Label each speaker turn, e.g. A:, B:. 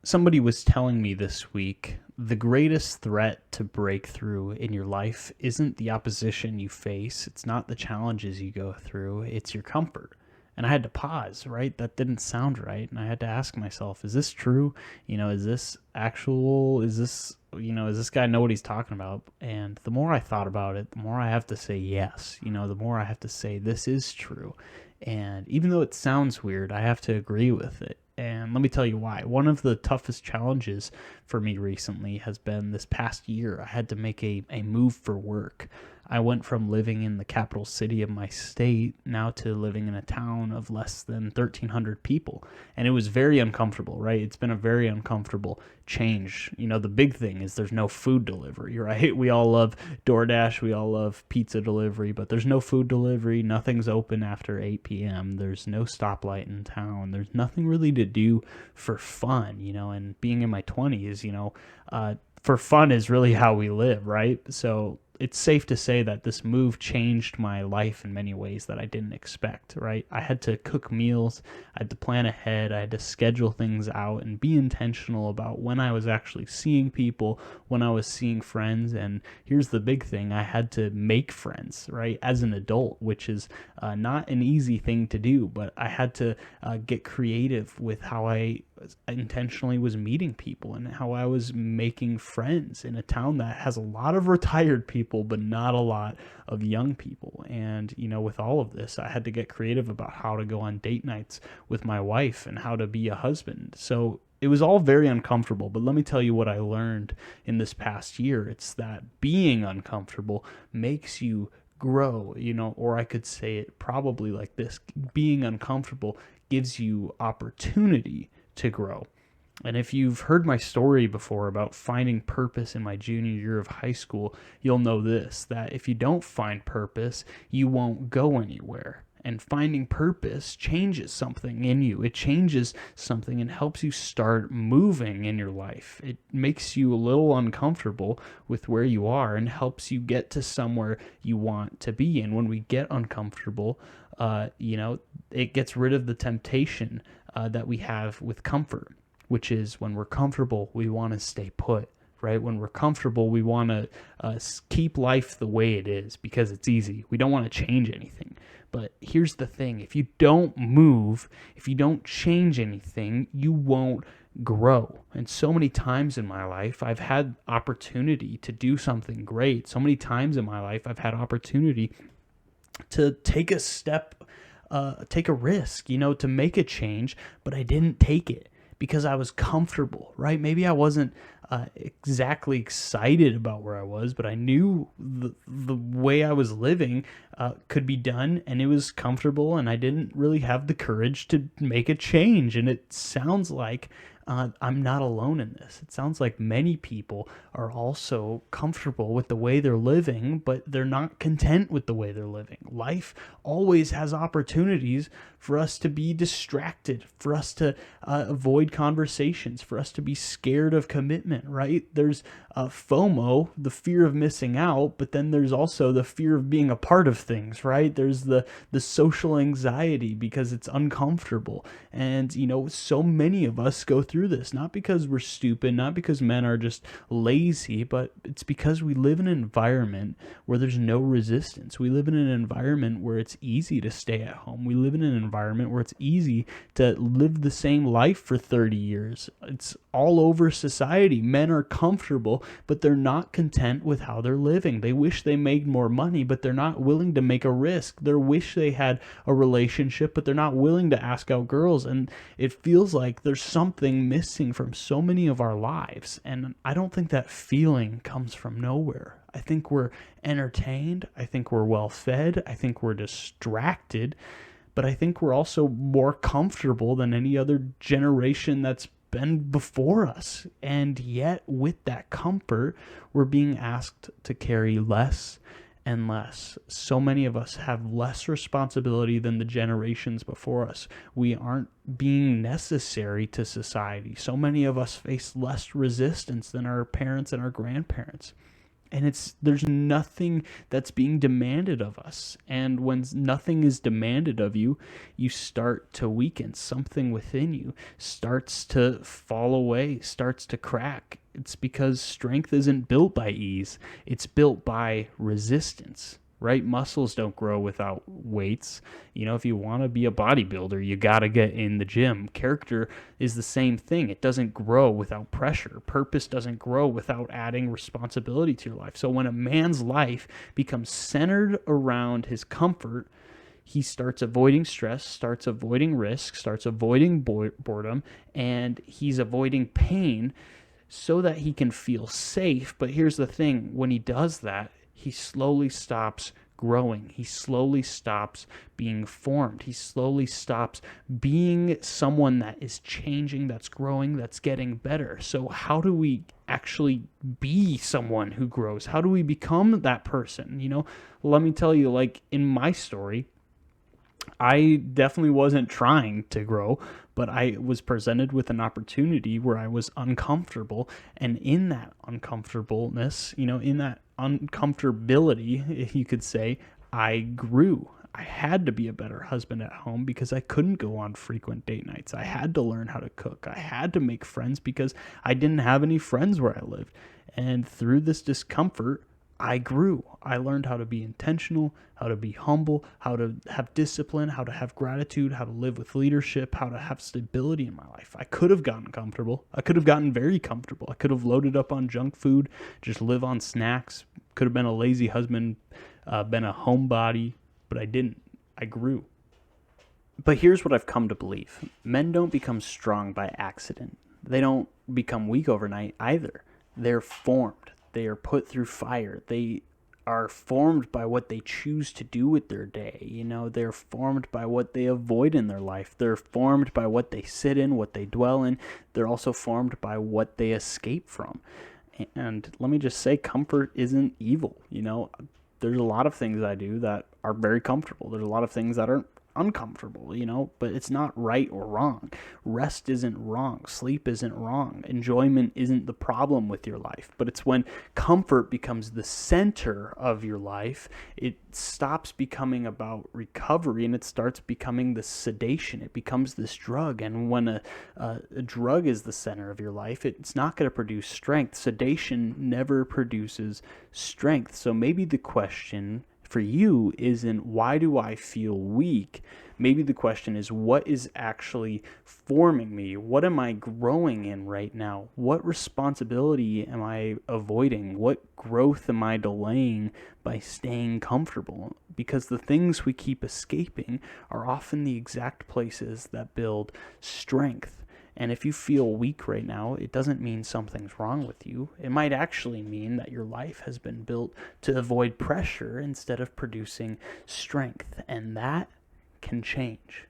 A: Somebody was telling me this week the greatest threat to breakthrough in your life isn't the opposition you face, it's not the challenges you go through, it's your comfort. And I had to pause, right? That didn't sound right. And I had to ask myself, is this true? Is this actual? Does this guy know what he's talking about? And the more I thought about it, the more I have to say yes. The more I have to say this is true. And even though it sounds weird, I have to agree with it. And let me tell you why. One of the toughest challenges for me recently has been this past year. I had to make a move for work. I went from living in the capital city of my state now to living in a town of less than 1,300 people. And it was very uncomfortable, right? It's been a very uncomfortable change. The big thing is there's no food delivery, right? We all love DoorDash, we all love pizza delivery, but there's no food delivery. Nothing's open after 8 p.m. There's no stoplight in town. There's nothing really to do for fun, and being in my 20s, for fun is really how we live, right? So it's safe to say that this move changed my life in many ways that I didn't expect, right? I had to cook meals, I had to plan ahead, I had to schedule things out and be intentional about when I was actually seeing people, when I was seeing friends. And here's the big thing: I had to make friends, right? As an adult, which is not an easy thing to do, but I had to get creative with how I intentionally was meeting people and how I was making friends in a town that has a lot of retired people, but not a lot of young people. And, with all of this, I had to get creative about how to go on date nights with my wife and how to be a husband. So it was all very uncomfortable, but let me tell you what I learned in this past year. It's that being uncomfortable makes you grow, or I could say it probably like this: being uncomfortable gives you opportunity to grow. And if you've heard my story before about finding purpose in my junior year of high school, you'll know this: that if you don't find purpose, you won't go anywhere. And finding purpose changes something in you. It changes something and helps you start moving in your life. It makes you a little uncomfortable with where you are and helps you get to somewhere you want to be. And when we get uncomfortable, it gets rid of the temptation that we have with comfort, which is when we're comfortable, we want to stay put, right? When we're comfortable, we want to keep life the way it is because it's easy. We don't want to change anything. But here's the thing: if you don't move, if you don't change anything, you won't grow. And so many times in my life, I've had opportunity to do something great. So many times in my life, I've had opportunity to take a step, take a risk, to make a change, but I didn't take it because I was comfortable, right? Maybe I wasn't exactly excited about where I was, but I knew the way I was living could be done, and it was comfortable, and I didn't really have the courage to make a change. And it sounds like I'm not alone in this. It sounds like many people are also comfortable with the way they're living, but they're not content with the way they're living. Life always has opportunities for us to be distracted, for us to avoid conversations, for us to be scared of commitment, right? There's FOMO, the fear of missing out, but then there's also the fear of being a part of things, right? There's the social anxiety because it's uncomfortable. And, so many of us go through this, not because we're stupid, not because men are just lazy, but it's because we live in an environment where there's no resistance. We live in an environment where it's easy to stay at home. We live in an environment where it's easy to live the same life for 30 years. It's all over society. Men are comfortable, but they're not content with how they're living. They wish they made more money, but they're not willing to make a risk. They wish they had a relationship, but they're not willing to ask out girls. And it feels like there's something missing from so many of our lives. And I don't think that feeling comes from nowhere. I think we're entertained. I think we're well fed. I think we're distracted. But I think we're also more comfortable than any other generation that's been before us. And yet, with that comfort, we're being asked to carry less and less. So many of us have less responsibility than the generations before us. We aren't being necessary to society. So many of us face less resistance than our parents and our grandparents. And there's nothing that's being demanded of us. And when nothing is demanded of you, you start to weaken. Something within you starts to fall away, starts to crack. It's because strength isn't built by ease, it's built by resistance. Right? Muscles don't grow without weights. If you want to be a bodybuilder, you got to get in the gym. Character is the same thing. It doesn't grow without pressure. Purpose doesn't grow without adding responsibility to your life. So when a man's life becomes centered around his comfort, he starts avoiding stress, starts avoiding risk, starts avoiding boredom, and he's avoiding pain so that he can feel safe. But here's the thing, when he does that, he slowly stops growing. He slowly stops being formed. He slowly stops being someone that is changing, that's growing, that's getting better. So how do we actually be someone who grows? How do we become that person? Let me tell you, like in my story, I definitely wasn't trying to grow, but I was presented with an opportunity where I was uncomfortable. And in that uncomfortableness, in that uncomfortability, you could say, I grew. I had to be a better husband at home because I couldn't go on frequent date nights. I had to learn how to cook. I had to make friends because I didn't have any friends where I lived. And through this discomfort, I grew. I learned how to be intentional, how to be humble, how to have discipline, how to have gratitude, how to live with leadership, how to have stability in my life. I could have gotten comfortable. I could have gotten very comfortable. I could have loaded up on junk food, just live on snacks, could have been a lazy husband, been a homebody, but I didn't. I grew. But here's what I've come to believe. Men don't become strong by accident. They don't become weak overnight either. They're formed. They are put through fire. They are formed by what they choose to do with their day. They're formed by what they avoid in their life. They're formed by what they sit in, what they dwell in. They're also formed by what they escape from. And let me just say, comfort isn't evil. There's a lot of things I do that are very comfortable. There's a lot of things that aren't uncomfortable, but it's not right or wrong. Rest isn't wrong. Sleep isn't wrong. Enjoyment isn't the problem with your life. But it's when comfort becomes the center of your life, it stops becoming about recovery and it starts becoming the sedation. It becomes this drug. And when a drug is the center of your life, it's not going to produce strength. Sedation never produces strength. So maybe the question for you isn't why do I feel weak? Maybe the question is what is actually forming me? What am I growing in right now? What responsibility am I avoiding? What growth am I delaying by staying comfortable? Because the things we keep escaping are often the exact places that build strength. And if you feel weak right now, it doesn't mean something's wrong with you. It might actually mean that your life has been built to avoid pressure instead of producing strength. And that can change.